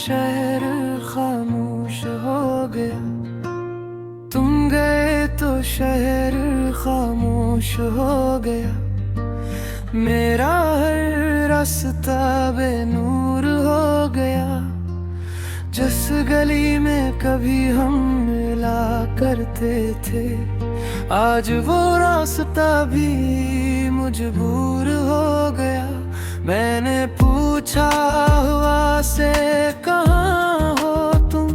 शहर खामोश हो गया। तुम गए तो शहर खामोश हो गया। मेरा हर रास्ता बेनूर हो गया। जिस गली में कभी हम मिला करते थे, आज वो रास्ता भी मजबूर हो गया। मैंने पूछा हवा से कहाँ हो तुम,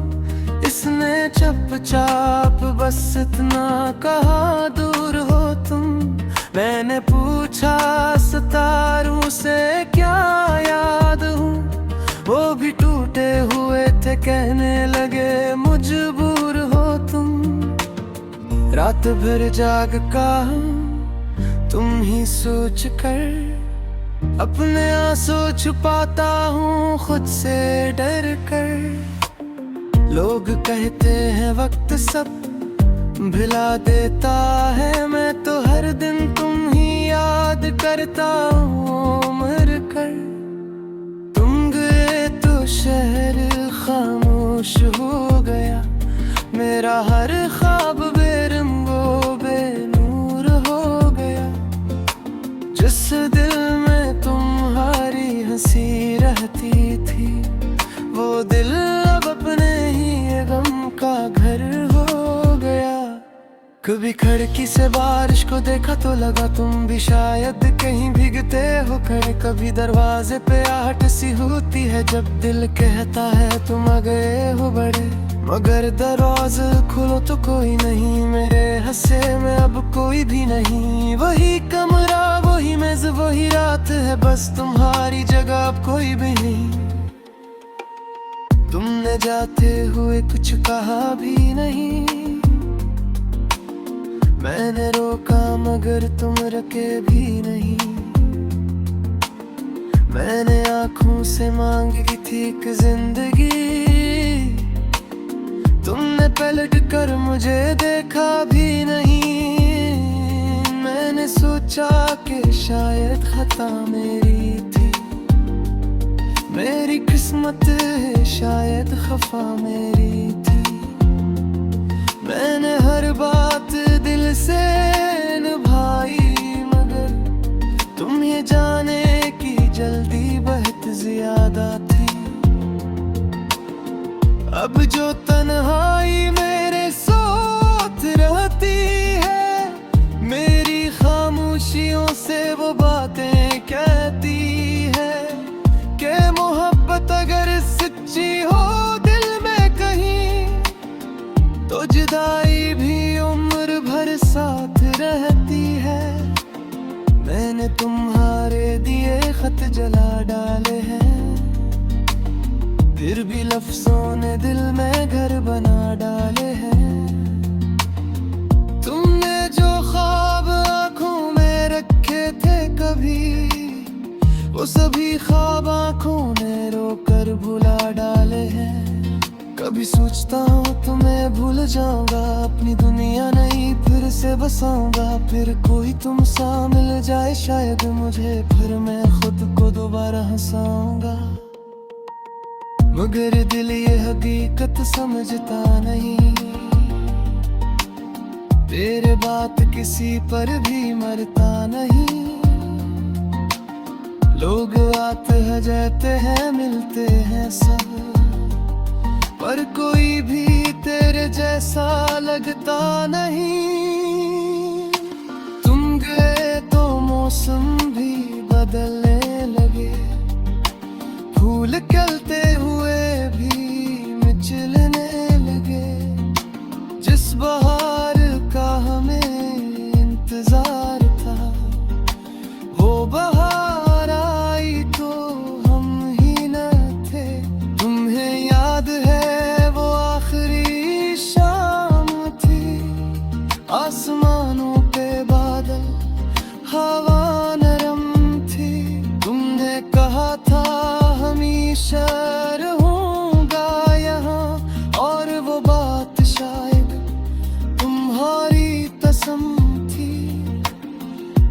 इसने चुपचाप बस इतना कहा दूर हो तुम। मैंने पूछा सितारों से क्या याद हूँ, वो भी टूटे हुए थे, कहने लगे मजबूर हो तुम। रात भर जाग का तुम ही सोच कर अपने आंसू छुपाता हूँ खुद से डर कर। लोग कहते हैं वक्त सब भुला देता है, मैं तो हर दिन तुम ही याद करता हूँ मर कर। तुम गए तो शहर खामोश हो गया। मेरा हर ख्वाब बेरंगो बेनूर हो गया। जिस दिल में तुम्हारी हंसी रहती थी, वो दिल अब अपने ही गम का घर हो गया। कभी खिड़की से बारिश को देखा तो लगा तुम भी शायद कहीं भीगते हो खड़े। कभी दरवाजे पे आहट सी होती है जब दिल कहता है तुम आ गए हो बड़े। मगर दरवाजा खोलो तो कोई नहीं, मेरे हंसे में अब कोई भी नहीं। वही कमरा वही मेज वही रात है, बस तुम्हारी जगह अब कोई भी नहीं। तुमने जाते हुए कुछ कहा भी नहीं, मैंने रोका मगर तुम रुके भी नहीं। मैंने आँखों से मांगी थी एक जिंदगी, तुमने पलट कर मुझे देखा भी नहीं। मैंने सोचा कि शायद खता मेरी थी, मेरी किस्मत है शायद खफा मेरी थी। मैंने हर बात दिल से निभाई, मगर तुम ये जाने की जल्दी बहुत ज्यादा थी। अब जो तन्हाई मेरे साथ रहती है, मेरी खामोशियों से वो बातें कहती है कि मोहब्बत अगर सच्ची हो दिल में कहीं, तो जुदाई भी उम्र भर साथ रहती है। मैंने तुम्हारे दिए खत जला डाले हैं, फिर भी लफ्जों ने दिल में घर बना डाले हैं। तुमने जो ख्वाब आँखों में रखे थे कभी, वो सभी ख्वाब आँखों ने रोकर भुला डाले हैं। कभी सोचता हूँ तुम्हें भूल जाऊंगा, अपनी दुनिया नहीं फिर से बसाऊंगा। फिर कोई तुम सा मिल जाए शायद मुझे, फिर मैं खुद को दोबारा हंसाऊंगा। मगर दिल ये हकीकत समझता नहीं, तेरे बात किसी पर भी मरता नहीं। लोग आते हैं जाते हैं मिलते हैं सब, पर कोई भी तेरे जैसा लगता नहीं। तुम गए तो मौसम भी बदलने लगे, फूल खिलते हुए भी मचलने लगे। जिस बहार का हमें इंतजार था, वो बहार आई तो हम ही न थे। तुम्हें याद है वो आखिरी शाम थी, आसमानों पे बादल हवा नरम थी। तुमने कहा था हमेशा रहूंगा यहाँ, और वो बात शायद तुम्हारी कसम थी।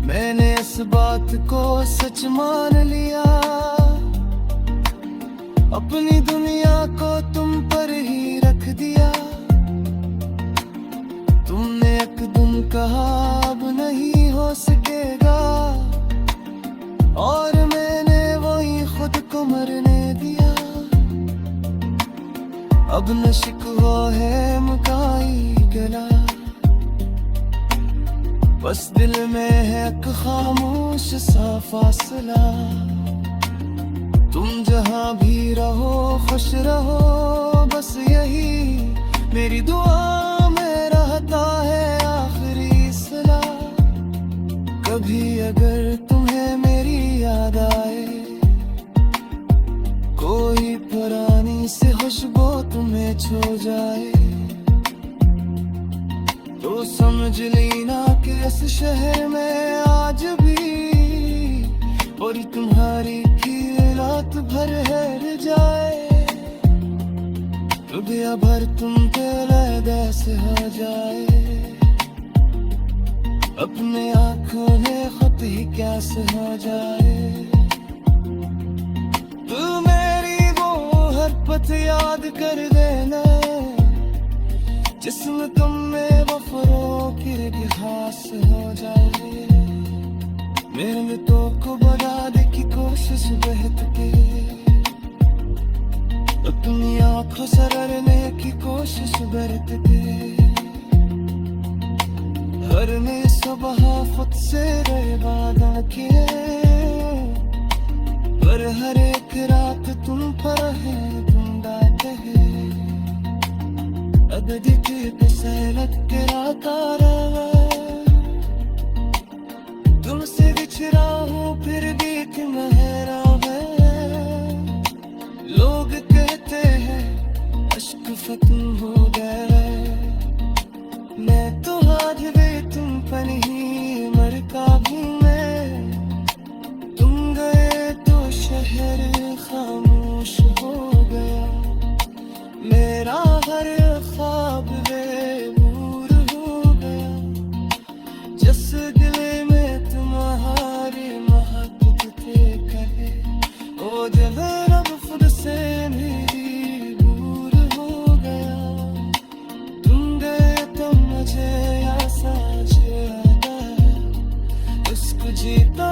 मैंने इस बात को सच मान लिया, अपनी दुनिया को तुम पर ही रख दिया। तुमने एक दिन कहा अब नहीं हो सकेगा, और मैंने वही खुद को मरने दिया। अब न शिकवा है मुकाई गला, बस दिल में है एक खामोश सा फासला। तुम जहां भी रहो खुश रहो, बस यही मेरी दुआ में रहता है आखिरी सलाह। कभी अगर तुम्हें मेरी याद आए, कोई पुरानी सी खुशबू तुम्हें छू जाए, तो समझ लेना कि इस शहर में आज भी और तुम्हारी रात भर हर जाए। दुनिया भर तुम पे लैदा से हो जाए, अपने आंखों ने खुद ही क्या से हो जाए। तू मेरी वो हरकत याद कर देना, जिसमें तुम में वफरों की खास हो जाए। मेरे तो को बनाने की कोशिश बहत के, अपनी आंखों से लड़ने की कोशिश बरत के। हर ने सुबह खुद से वादा किए, पर हर एक रात तुम पर है तुम डाटे हैं। अबदी की पिसलत के रात आ रहा, तुमसे बिछड़ा हूँ फिर भी तुम हैरान है। लोग कहते हैं अश्क खत्म हो गए, मैं तो आज भी तुम पर ही मरता हूँ मैं। तुम गए तो शहर खामोश हो गया, मेरा हर ख्वाब बेनूर हो गया। जिस दिल में तुम्हारी महक थे कहे, ओ दिल अब खुद से मेरी दूर हो गया। तुम गए तो मुझे ऐसा लगा, उसको जीता